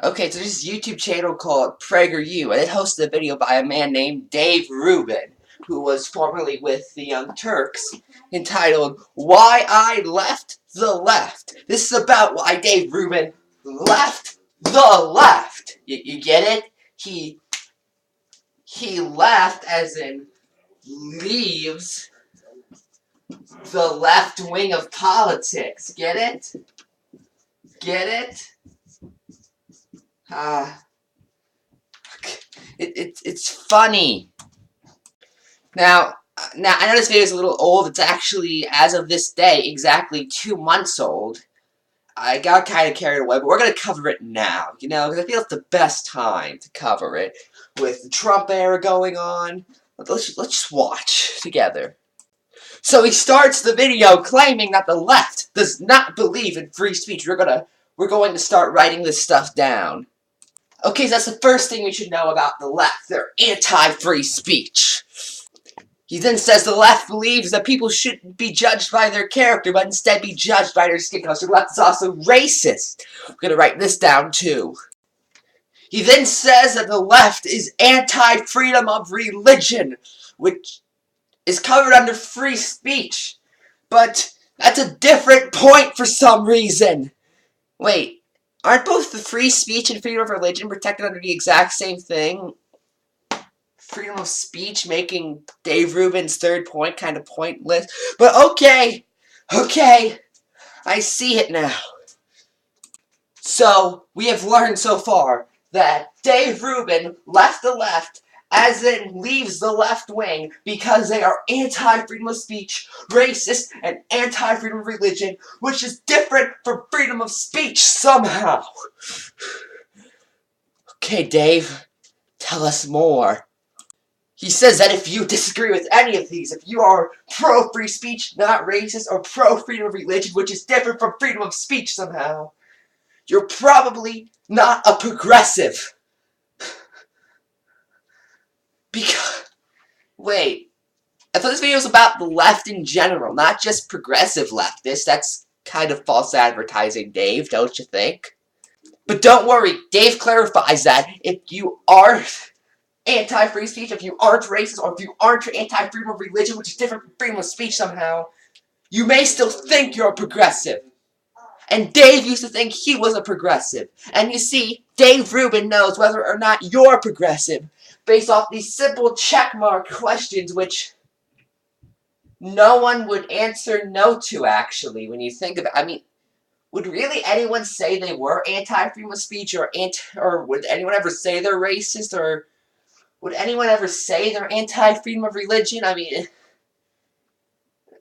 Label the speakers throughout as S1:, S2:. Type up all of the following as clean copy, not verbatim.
S1: Okay, so there's this YouTube channel called PragerU, and it hosted a video by a man named Dave Rubin, who was formerly with the Young Turks, entitled Why I Left the Left. This is about why Dave Rubin left the left. You get it? He left as in leaves the left wing of politics. Get it? Get it? It's funny. Now I know this video is a little old. It's actually, as of this day, exactly 2 months old. I got kind of carried away, but we're going to cover it now, because I feel it's the best time to cover it, with the Trump era going on. Let's just watch together. So he starts the video claiming that the left does not believe in free speech. We're going to start writing this stuff down. Okay, so that's the first thing we should know about the left. They're anti-free speech. He then says the left believes that people shouldn't be judged by their character, but instead be judged by their skin color. So the left is also racist. I'm going to write this down too. He then says that the left is anti-freedom of religion, which is covered under free speech. But that's a different point for some reason. Wait. Aren't both the free speech and freedom of religion protected under the exact same thing? Freedom of speech making Dave Rubin's third point kind of pointless. But okay, I see it now. So, we have learned so far that Dave Rubin left the left, as in leaves the left wing, because they are anti-freedom of speech, racist, and anti-freedom of religion, which is different from freedom of speech somehow. Okay, Dave, tell us more. He says that if you disagree with any of these, if you are pro-free speech, not racist, or pro-freedom of religion, which is different from freedom of speech somehow, you're probably not a progressive. Because, wait, I thought this video was about the left in general, not just progressive leftists. That's kind of false advertising, Dave, don't you think? But don't worry, Dave clarifies that if you are anti-free speech, if you aren't racist, or if you aren't anti-freedom of religion, which is different from freedom of speech somehow, you may still think you're a progressive. And Dave used to think he was a progressive. And you see, Dave Rubin knows whether or not you're progressive based off these simple checkmark questions which no one would answer no to, actually, when you think about it. I mean, would really anyone say they were anti-freedom of speech, or would anyone ever say they're racist, or would anyone ever say they're anti-freedom of religion? I mean,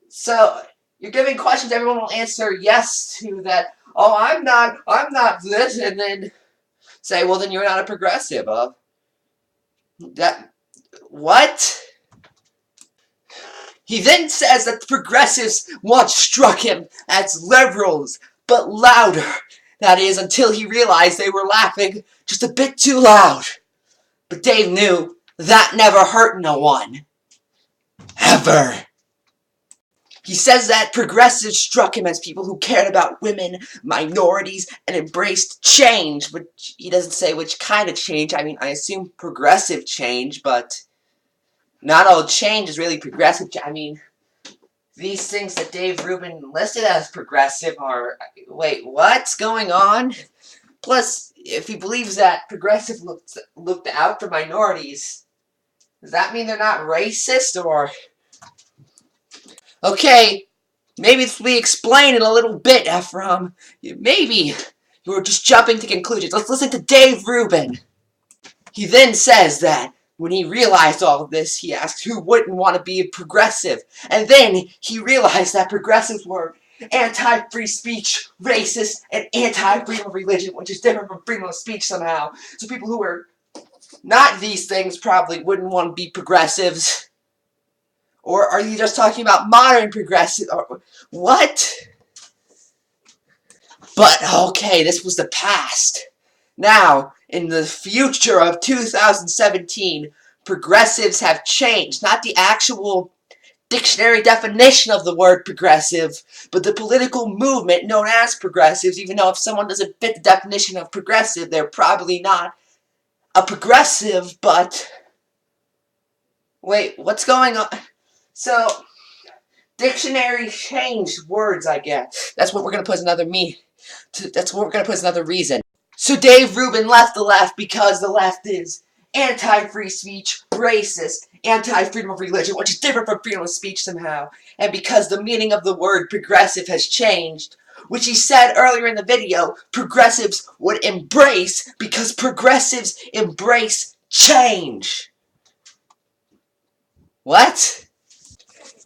S1: so you're giving questions everyone will answer yes to that, oh, I'm not this, and then say, well, then you're not a progressive, what? He then says that the progressives once struck him as liberals, but louder. That is, until he realized they were laughing just a bit too loud. But Dave knew that never hurt no one. Ever. He says that progressives struck him as people who cared about women, minorities, and embraced change. But he doesn't say which kind of change. I mean, I assume progressive change, but not all change is really progressive. I mean, these things that Dave Rubin listed as progressive are... Wait, what's going on? Plus, if he believes that progressive looked out for minorities, does that mean they're not racist, or... Okay, maybe if we explain it a little bit, Ephrom, maybe you were just jumping to conclusions. Let's listen to Dave Rubin. He then says that when he realized all of this, he asked who wouldn't want to be a progressive. And then he realized that progressives were anti-free speech, racist, and anti-freedom of religion, which is different from freedom of speech somehow. So people who are not these things probably wouldn't want to be progressives. Or are you just talking about modern progressive? Or what? But, okay, this was the past. Now, in the future of 2017, progressives have changed. Not the actual dictionary definition of the word progressive, but the political movement known as progressives, even though if someone doesn't fit the definition of progressive, they're probably not a progressive, but... Wait, what's going on? So, dictionary changed words, I guess. That's what we're going to put as another that's what we're going to put as another reason. So Dave Rubin left the left because the left is anti-free speech, racist, anti-freedom of religion, which is different from freedom of speech somehow, and because the meaning of the word progressive has changed, which he said earlier in the video, progressives would embrace because progressives embrace change. What?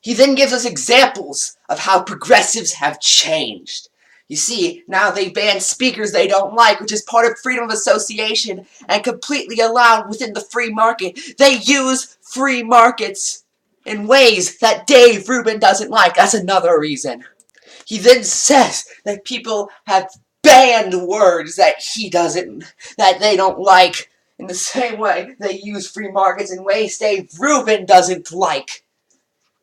S1: He then gives us examples of how progressives have changed. You see, now they ban speakers they don't like, which is part of freedom of association and completely allowed within the free market. They use free markets in ways that Dave Rubin doesn't like. That's another reason. He then says that people have banned words that that they don't like. In the same way, they use free markets in ways Dave Rubin doesn't like.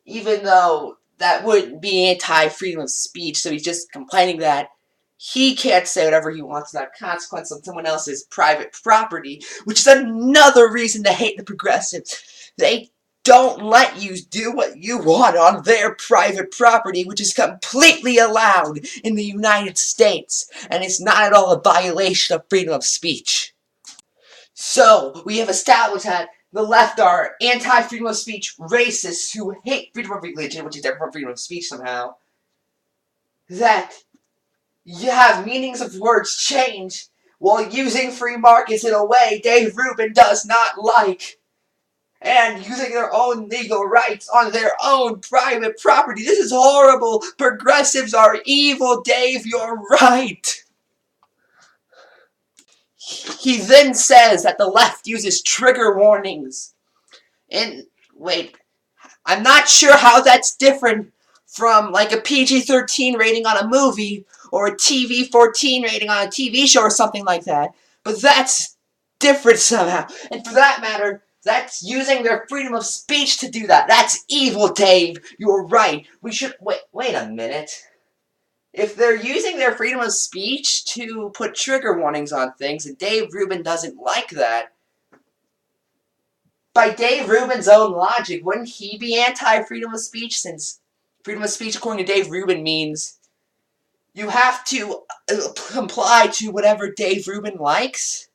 S1: Even though that wouldn't be anti-freedom of speech, so he's just complaining that he can't say whatever he wants without consequence on someone else's private property, which is another reason to hate the progressives. They don't let you do what you want on their private property, which is completely allowed in the United States, and it's not at all a violation of freedom of speech. So, we have established that the left are anti-freedom of speech racists who hate freedom of religion, which is different from freedom of speech somehow. That you have meanings of words change while using free markets in a way Dave Rubin does not like. And using their own legal rights on their own private property. This is horrible. Progressives are evil, Dave. You're right. He then says that the left uses trigger warnings. And, wait, I'm not sure how that's different from, like, a PG-13 rating on a movie, or a TV-14 rating on a TV show, or something like that. But that's different somehow. And for that matter, that's using their freedom of speech to do that. That's evil, Dave. You're right. We should... Wait a minute. If they're using their freedom of speech to put trigger warnings on things, and Dave Rubin doesn't like that, by Dave Rubin's own logic, wouldn't he be anti-freedom of speech, since freedom of speech, according to Dave Rubin, means you have to comply to whatever Dave Rubin likes?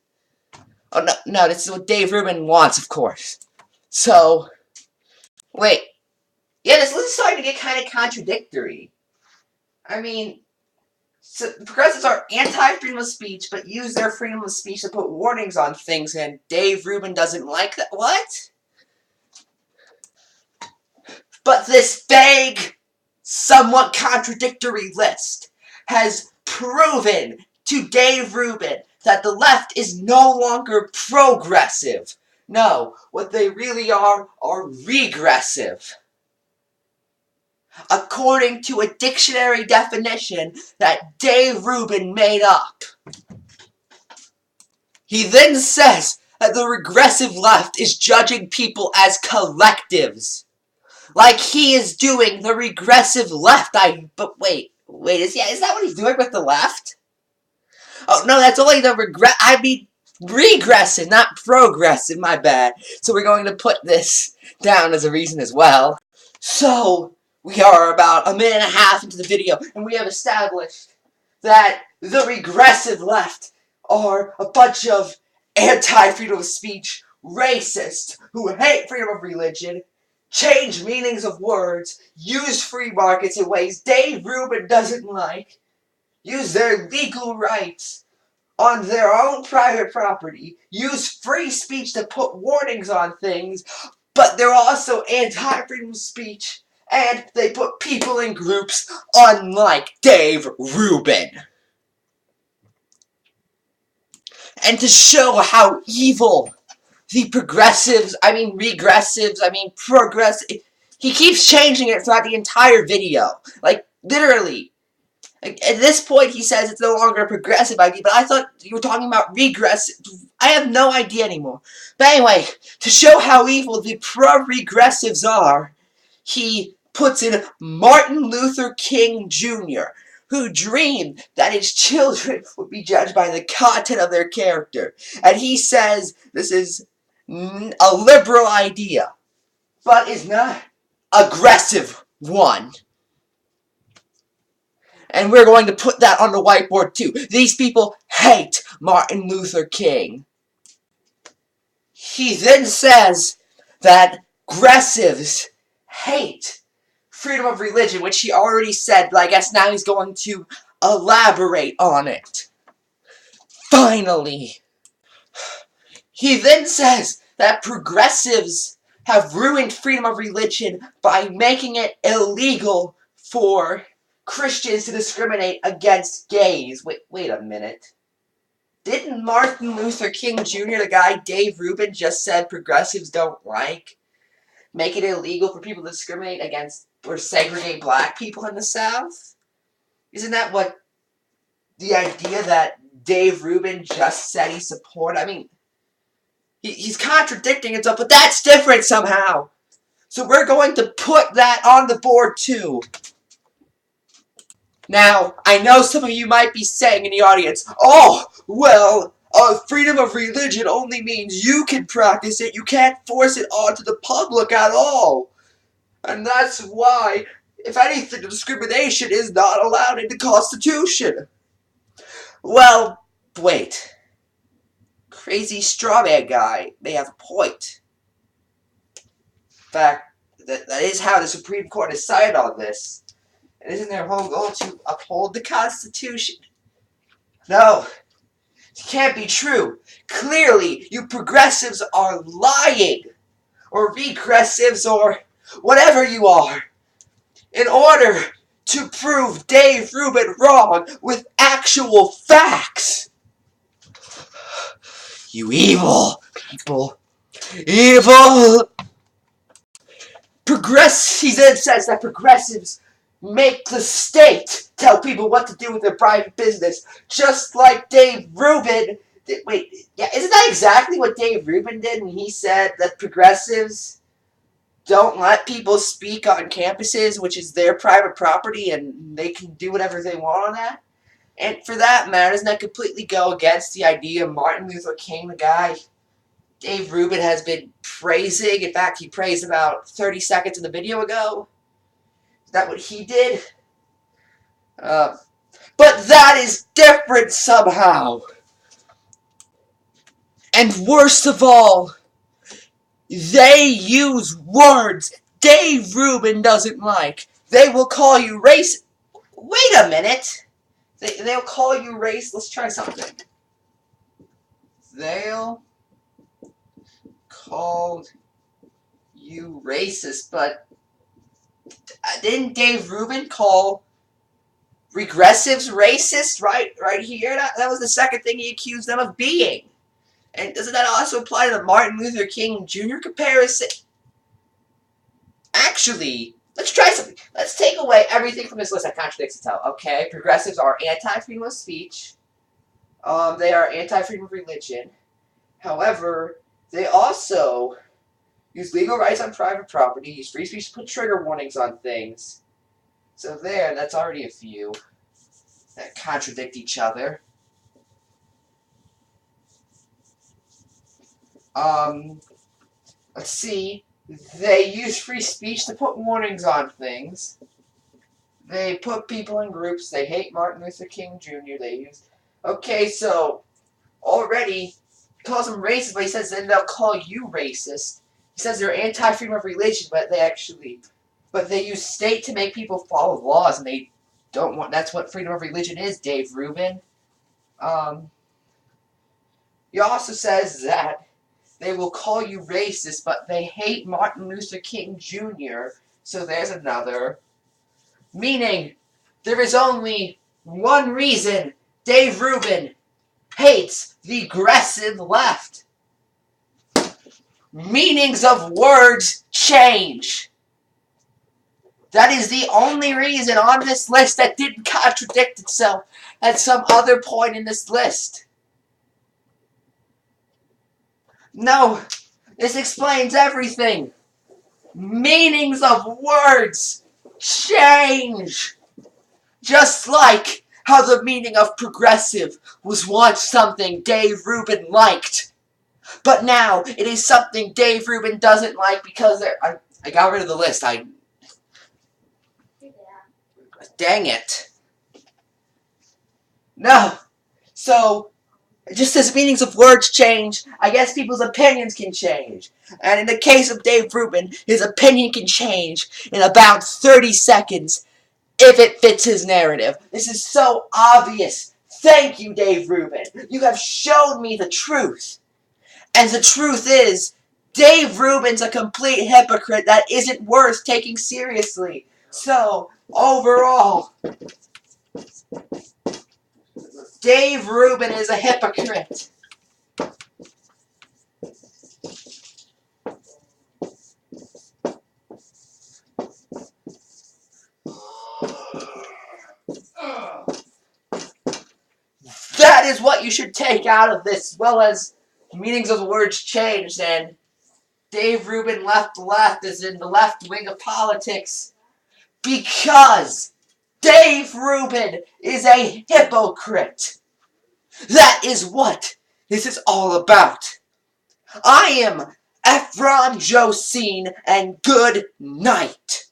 S1: Oh, no, this is what Dave Rubin wants, of course. So, wait. Yeah, this list is starting to get kind of contradictory. I mean, so progressives are anti-freedom of speech, but use their freedom of speech to put warnings on things, and Dave Rubin doesn't like that. What? But this vague, somewhat contradictory list has proven to Dave Rubin that the left is no longer progressive. No, what they really are regressive. According to a dictionary definition that Dave Rubin made up. He then says that the regressive left is judging people as collectives. Like he is doing the regressive left. But wait, is that what he's doing with the left? Oh, no, that's only the regressive, not progressive, my bad. So we're going to put this down as a reason as well. So, we are about a minute and a half into the video, and we have established that the regressive left are a bunch of anti-freedom of speech racists who hate freedom of religion, change meanings of words, use free markets in ways Dave Rubin doesn't like, use their legal rights on their own private property, use free speech to put warnings on things, but they're also anti-freedom of speech, and they put people in groups unlike Dave Rubin. And to show how evil the regressives, he keeps changing it throughout the entire video. Like, literally. Like, at this point, he says it's no longer a progressive idea, but I thought you were talking about regressive. I have no idea anymore. But anyway, to show how evil the pro-regressives are, he puts in Martin Luther King Jr., who dreamed that his children would be judged by the content of their character. And he says this is a liberal idea, but is not aggressive one. And we're going to put that on the whiteboard too. These people hate Martin Luther King. He then says that progressives hate freedom of religion, which he already said, but I guess now he's going to elaborate on it. Finally, he then says that progressives have ruined freedom of religion by making it illegal for Christians to discriminate against gays. Wait a minute. Didn't Martin Luther King Jr., the guy Dave Rubin, just said progressives don't make it illegal for people to discriminate against or segregate black people in the South? Isn't that what the idea that Dave Rubin just said he supported? I mean, he's contradicting himself, but that's different somehow. So we're going to put that on the board too. Now, I know some of you might be saying in the audience, oh, well, freedom of religion only means you can practice it. You can't force it onto the public at all. And that's why, if anything, discrimination is not allowed in the Constitution. Well, wait. Crazy straw man guy may have a point. In fact, that is how the Supreme Court decided on this. And isn't their whole goal to uphold the Constitution? No, it can't be true. Clearly, you progressives are lying. Or regressives, or whatever you are. In order to prove Dave Rubin wrong with actual facts. You evil people. Evil! He then says that progressives make the state tell people what to do with their private business, just like Dave Rubin did. Wait, yeah, isn't that exactly what Dave Rubin did when he said that progressives don't let people speak on campuses, which is their private property, and they can do whatever they want on that? And for that matter, doesn't that completely go against the idea of Martin Luther King, the guy Dave Rubin has been praising? In fact, he praised about 30 seconds in the video ago. Is that what he did? But that is different somehow. And worst of all, they use words Dave Rubin doesn't like. They will call you racist. Wait a minute. They'll call you racist. Let's try something. They'll call you racist, but didn't Dave Rubin call regressives racist right here? That was the second thing he accused them of being. And doesn't that also apply to the Martin Luther King Jr. comparison? Actually, let's try something. Let's take away everything from this list that contradicts itself. Okay, progressives are anti-freedom of speech. They are anti-freedom of religion. However, they also use legal rights on private property, use free speech to put trigger warnings on things. So that's already a few that contradict each other. Let's see. They use free speech to put warnings on things. They put people in groups. They hate Martin Luther King Jr. Okay, so already he calls them racist, but he says then they'll call you racist. He says they're anti-freedom of religion, but they use state to make people follow laws, and they don't want. That's what freedom of religion is, Dave Rubin. He also says that they will call you racist, but they hate Martin Luther King Jr., so there's another. Meaning, there is only one reason Dave Rubin hates the aggressive left. Meanings of words change. That is the only reason on this list that didn't contradict itself at some other point in this list. No, this explains everything. Meanings of words change. Just like how the meaning of progressive was once something Dave Rubin liked. But now it is something Dave Rubin doesn't like because I got rid of the list. Dang it. No. So, just as meanings of words change, I guess people's opinions can change. And in the case of Dave Rubin, his opinion can change in about 30 seconds if it fits his narrative. This is so obvious. Thank you, Dave Rubin. You have shown me the truth. And the truth is, Dave Rubin's a complete hypocrite that isn't worth taking seriously. So, overall, Dave Rubin is a hypocrite. That is what you should take out of this, as well as meanings of the words changed, and Dave Rubin left the left is in the left wing of politics because Dave Rubin is a hypocrite. That is what this is all about. I am Ephrom, Josine, and good night.